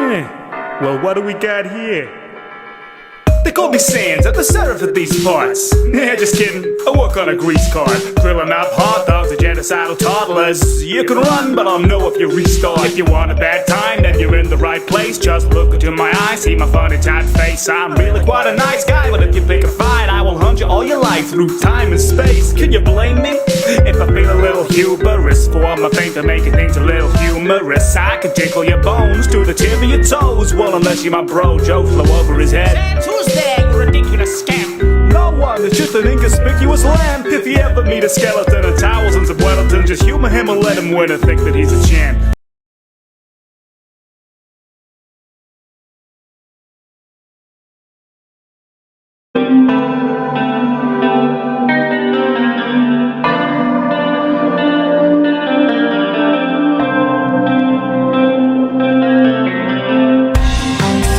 Well, what do we got here? They call me Sands, I'm the sheriff of these parts. Yeah, just kidding, I work on a grease cart, grilling up hot dogs to genocidal toddlers. You can run, but I'll know if you restart. If you want a bad time, then you're in the right place. Just look into my eyes, see my funny tight face. I'm really quite a nice guy, but if you pick a fight, I will hunt you all your life through time and space. Can you blame me? If I feel a little hubris, for my pain to make things a little humorous, I can tickle your bones to the tip of your toes. Well, unless you're my bro, Joe flow over his head. Sands, who's there, you ridiculous scamp? No one, it's just an inconspicuous lamp. If you ever meet a skeleton and towels and some Weddleton, just humor him and let him win and think that he's a champ.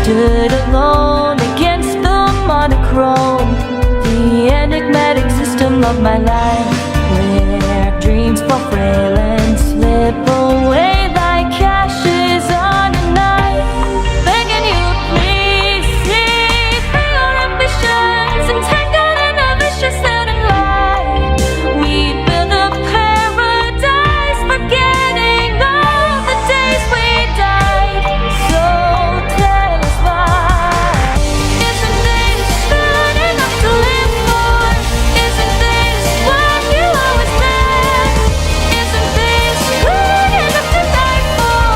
Stood alone against the monochrome, the enigmatic system of my life, where dreams fall frail and slip away like ashes on a knife. Begging you, please see through your ambitions, entangled in a vicious sudden lie. We build a paradise, forgetting all the days we died. So tell us why. Isn't this good enough to live for? Isn't this what you always meant? Isn't this good enough to die for?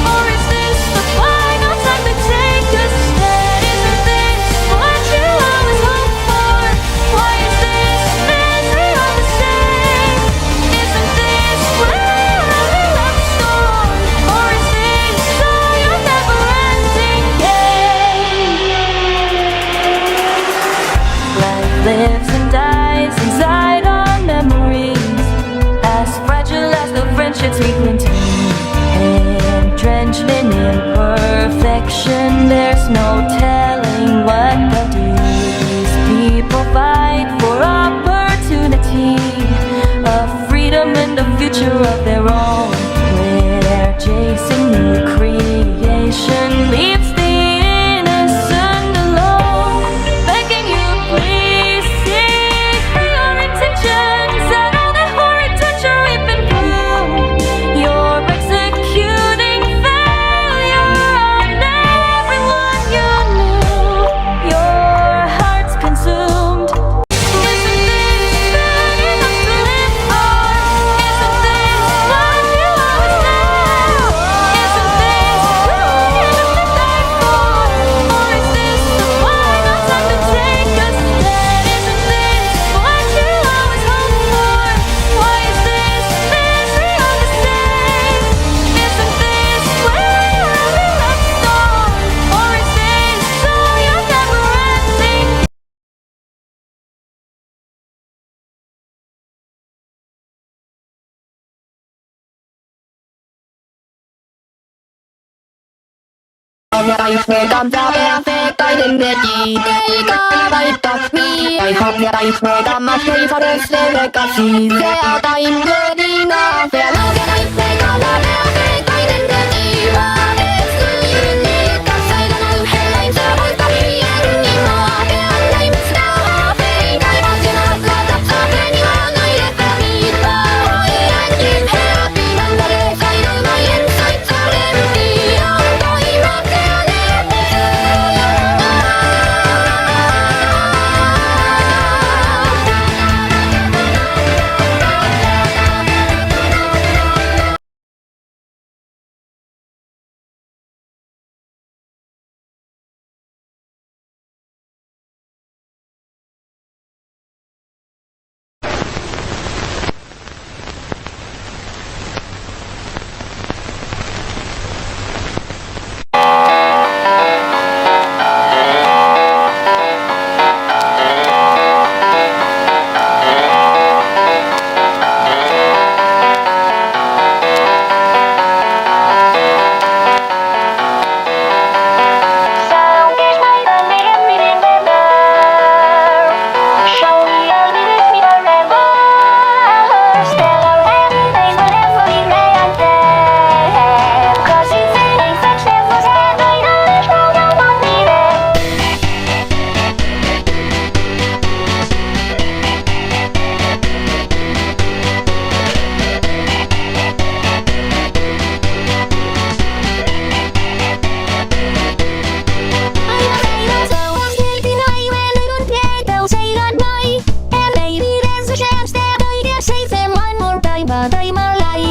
Or is this the final time we take a stand? Isn't this what you always hope for? Why is this misery all the same? Isn't this where our love stored? Or is this all your never-ending game? Life lives and dies inside our memories, as fragile as the friendships we cling to. And drenched in imperfection, there's no telling what they'll do. These people fight for opportunity, a freedom and a future of their own, where chasing new creation leaves the innocent alone. Begging you, please see through your intentions and all the horrid torture we've been through. You're executing failure on everyone you knew. Your heart's consumed. Isn't this good enough to live for? Isn't this what you always meant? Isn't this good enough to die for? Or is this the final time to take a stand? Isn't this what you always hope for? Why is this misery all the same? Isn't this where our love stored? Or is this all your never-ending? Life will come to perfect identity. Take a bite of me. I hope your life will come a faithfulness legacy. Their time good enough. Their love and life will come to perfect identity. What is unique? Outside the new headlines, the voice of me anymore. Their names now are fake. I was in a flood of suffering. You are not yet for me. Oh, and keep happy. On the other side of my insides are empty. I'm going back there.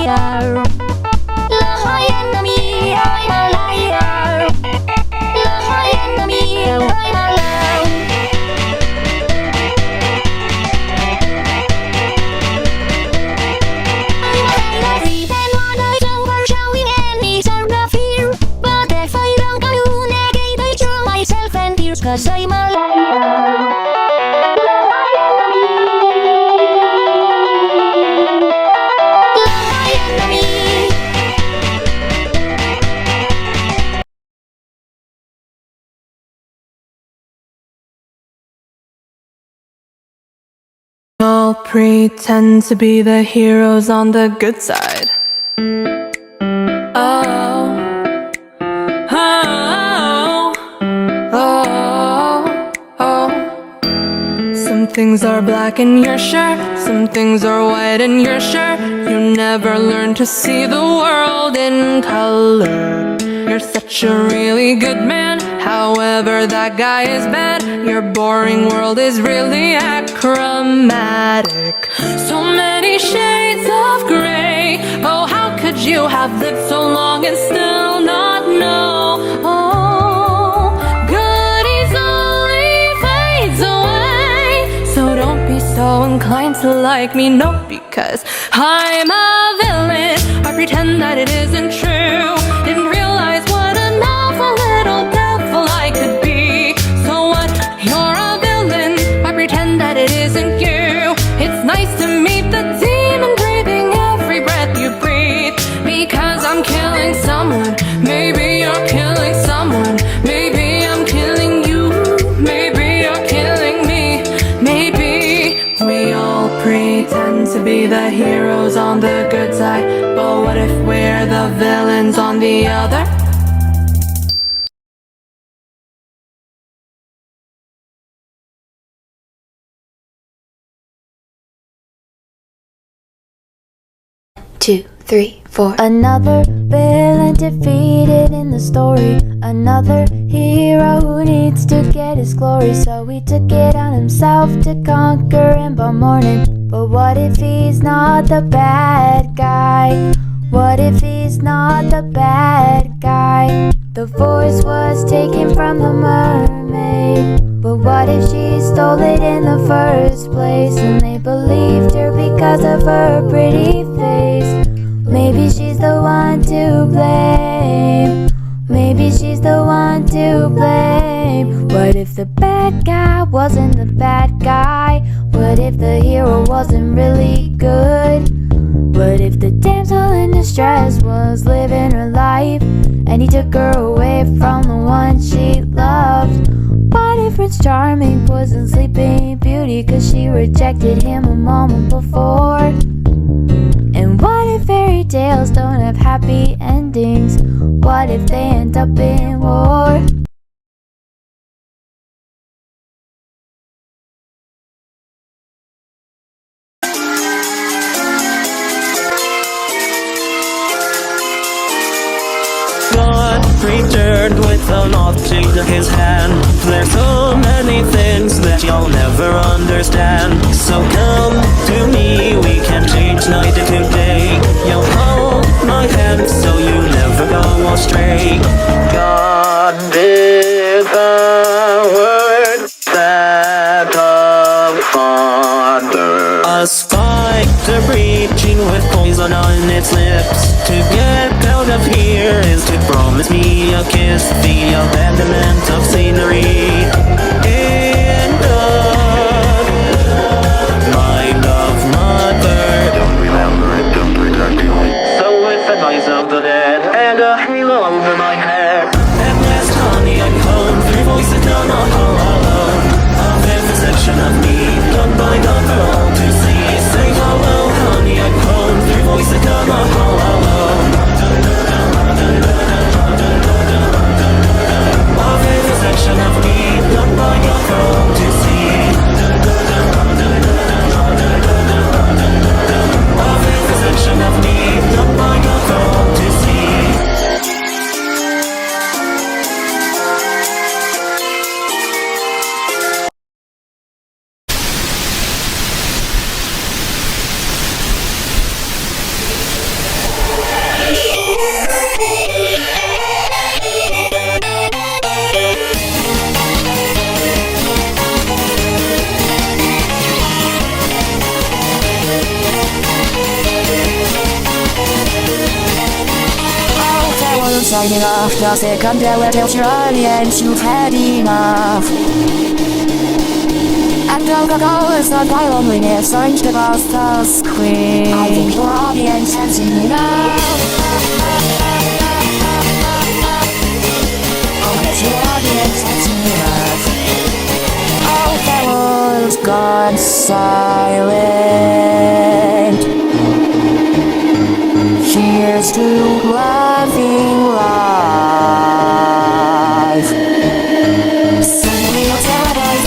liar. Lying to me, I'm a liar. Lying to me, I'm a liar. Cause I'm a liar. Lying to me. All pretend to be the heroes on the good side. Oh, oh, oh, oh. Some things are black and you're sure, some things are white and you're sure. You never learn to see the world in color. You're such a really good man, however that guy is bad. Your boring world is really achromatic. So many shades of gray. Oh, how could you have lived so long and still not know? Oh, good easily fades away. So don't be so inclined to like me, no, because I'm a villain. I pretend that it isn't true. Didn't realize what an awful little devil I could be. So what? You're a villain. I pretend that it isn't you. It's nice to meet the demon breathing every breath you breathe. Because I'm killing someone. Maybe you're killing someone. Maybe I'm killing you. Maybe you're killing me. Maybe we all pretend to be the heroes on the good side. But what if we're the villains on the other? Two, three, four. Another villain defeated in the story. Another hero who needs to get his glory. So he took it on himself to conquer him by morning. But what if he's not the bad guy? What if he's not the bad guy? The voice was taken from the mermaid. But what if she stole it in the first place? And they believed her because of her pretty face. Maybe she's the one to blame. Maybe she's the one to blame. What if the bad guy wasn't the bad guy? What if the hero wasn't really good? What if the damsel in distress was living her life and he took her away from the one she loved? What if Prince Charming wasn't Sleeping Beauty cause she rejected him a moment before? And what if fairy tales don't have happy endings? What if they end up in war? God returned with an object in his hand. There's so many things that you'll never understand. So come to me, we can change night into day. You'll hold my hand so you never go astray. God devoured that of Father. A spider breaching with poison on its lips. To get out of here is to promise me a kiss. The abandonment of scenery. End of my love mother. Don't remember it, don't protect you. So with the noise of the dead and a halo over my head. At last, honey, I'm home. Three voices down the hall alone. A vivisection of me, done by God for all to see. Say hello, honey, I'm home. Three voices down the hall alone. A vivisection of me, done by God for all to see. A vivisection of me, done by God for all to see. signing off. Does it compare tells your audience you've had enough? And alcohol is not my loneliness, orange the pasta queen. I think your audience has seen enough. Oh, yes, your audience has seen enough. Oh, the world's gone silent. Cheers to loving life. Simply a paradise,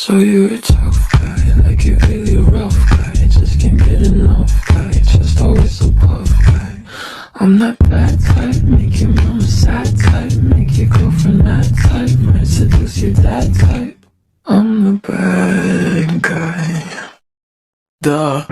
So you're a tough guy, like you're really a rough guy. Just can't get enough guy, just always a puff guy. I'm that bad type, make your mom sad type, make your girlfriend mad type, might seduce your dad type. I'm the bad guy. Duh.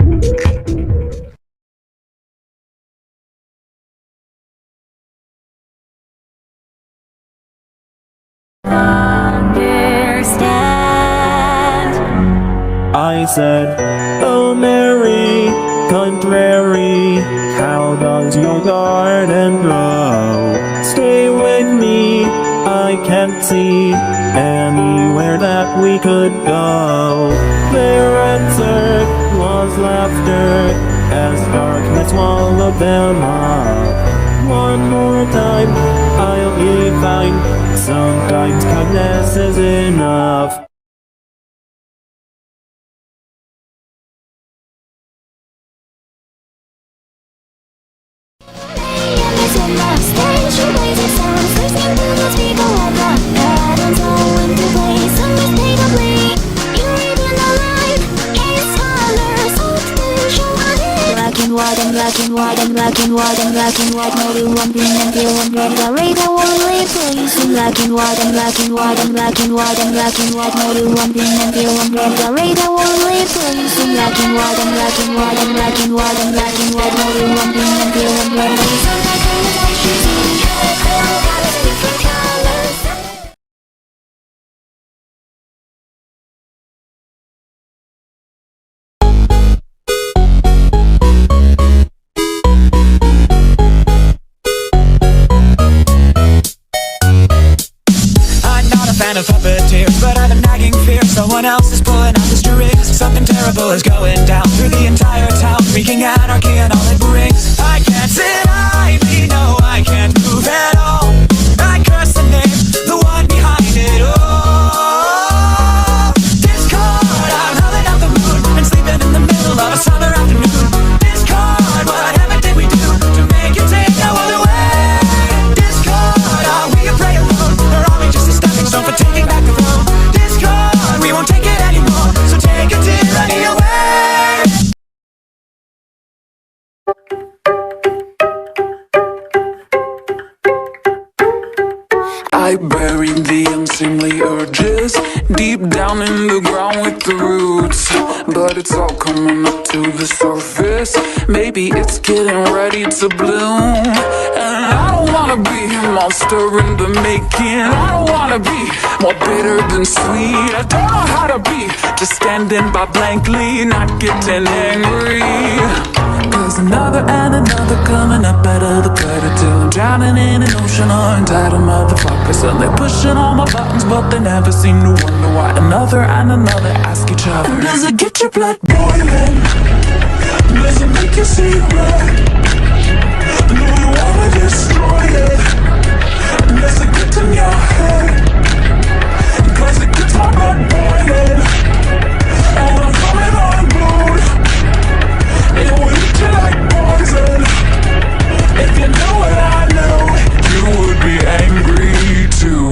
I said, oh Mary, contrary, how does your garden grow? Stay with me, I can't see anywhere that we could go. Their answer was laughter as darkness swallowed them up. One more time, I'll be fine, sometimes kindness is enough. Black and white, no real one being until one red. The radar only plays in black and white, no real one being until one red. The radar only plays in black and white, no real one being until one red. Fan of puppeteers, but I've a nagging fear someone else is pulling out the strings. Something terrible is going down through the entire town, wreaking anarchy and all it brings. I can't sit idly, no, I can't move at all. I curse the name, the one behind it all. Discord, I'm howling out the moon and sleeping in the middle of a summer afternoon. Discord, whatever did we do to make you take no other way? Discord, are we a prey alone, or are we just a stepping stone for taking back the road? Discord, we won't take it anymore, so take a tyranny away. unseemly urges deep down in the ground with the roots. But it's all coming up to the surface. Maybe it's getting ready to bloom. And I don't wanna be a monster in the making. I don't wanna be more bitter than sweet. I don't know how to be just standing by blankly, not getting angry. Cause another and another coming up out of the gutter till I'm drowning in an ocean of entitled motherfuckers. And they're pushing all my buttons, but they never seem to wonder why another and another ask each other, does it get your blood boiling? Does it make you see red? Do you wanna destroy it? Does it get in your head? Cause it gets my blood boiling, and I'm coming on board. It will eat you like poison. If you knew what I know, you would be angry too.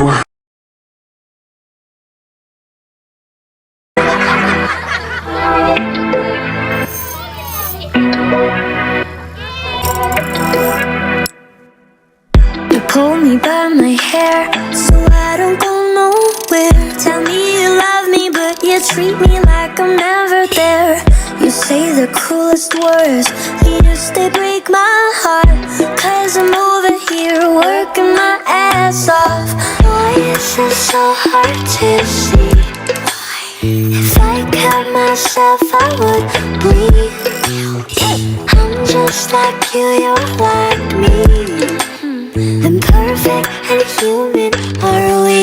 You pull me by my hair so I don't go nowhere. Tell me you love me, but you treat me like I'm never there. You say the cruelest words, least they break my heart. Cause I'm over here working my ass off. Why is it so hard to see? If I cut myself I would bleed. I'm just like you, you're like me. Imperfect and human are we?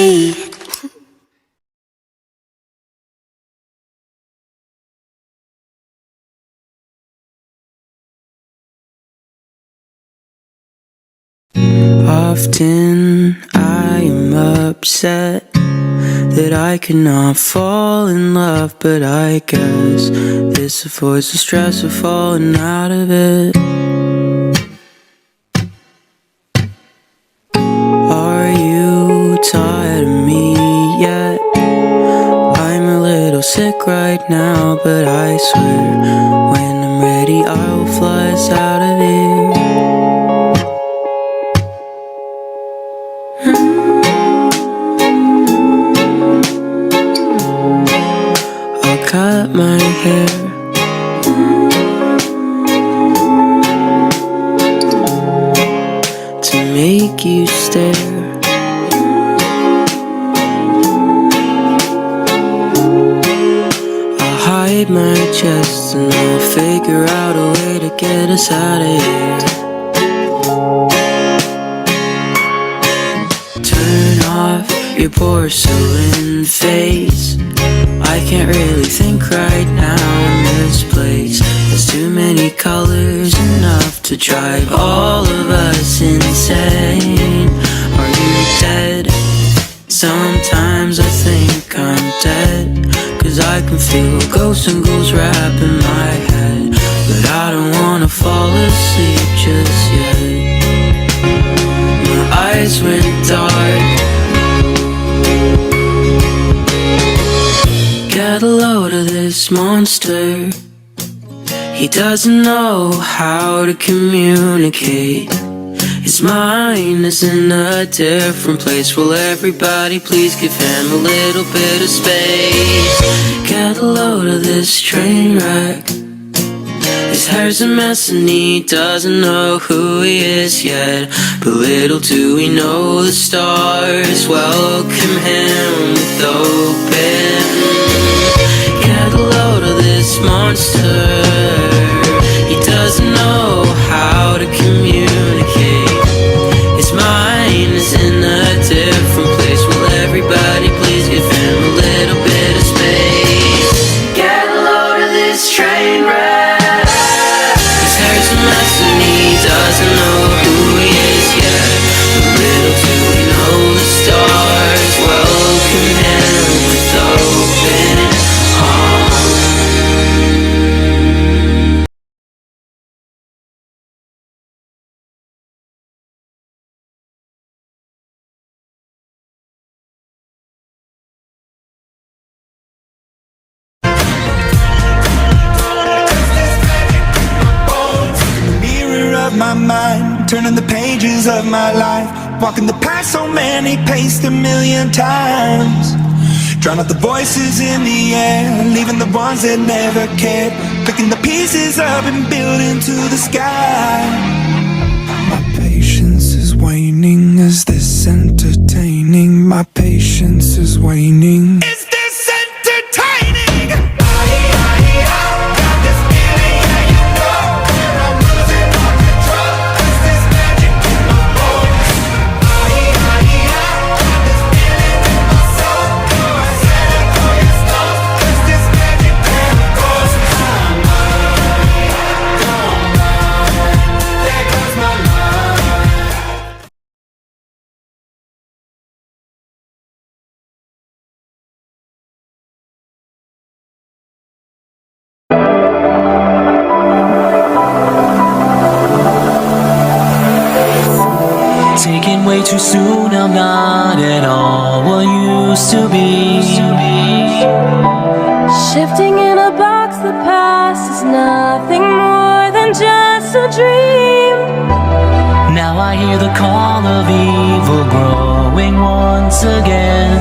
Often I am upset that I cannot fall in love, but I guess this avoids the stress of falling out of it. Are you tired of me yet? I'm a little sick right now, but I swear when I'm ready I will fly us out of here. Cut my hair to make you stare. I'll hide my chest and I'll figure out a way to get us out of here. Turn off your porcelain face. I can't really think right now in this place. There's too many colors, enough to drive all of us insane. Are you dead? Sometimes I think I'm dead, cause I can feel ghosts and ghouls wrapping my head. But I don't wanna fall asleep just yet. My eyes went dark. Get a load of this monster. He doesn't know how to communicate. His mind is in a different place. Will everybody please give him a little bit of space? Get a load of this train wreck. His hair's a mess and he doesn't know who he is yet. But little do we know the stars welcome him with open. Get a load of this monster. He doesn't know how to communicate. His mind is in a different place. Will everybody please give him a little bit of space? Get a load of this train wreck. His hair's a mess and he doesn't know who he is yet. But little do we know the stars welcome him with open arms. Mirror of my mind, turning the pages of my life, walking the path so many paced a million times. Drown out the voices in the air, leaving the ones that never cared, picking the pieces up and building to the sky. My patience is waning, is this entertaining? My patience is waning. Is this entertaining? Got this feeling, yeah, you know, I'm losing all control. Is this magic in my bones? Got this feeling in my soul. I said it for your stones. Is this magic in my bones? There goes my mind. Taken way too soon, I'm not at all what used to be. Shifting in a box, the past is nothing more than just a dream. Now I hear the call of evil growing once again.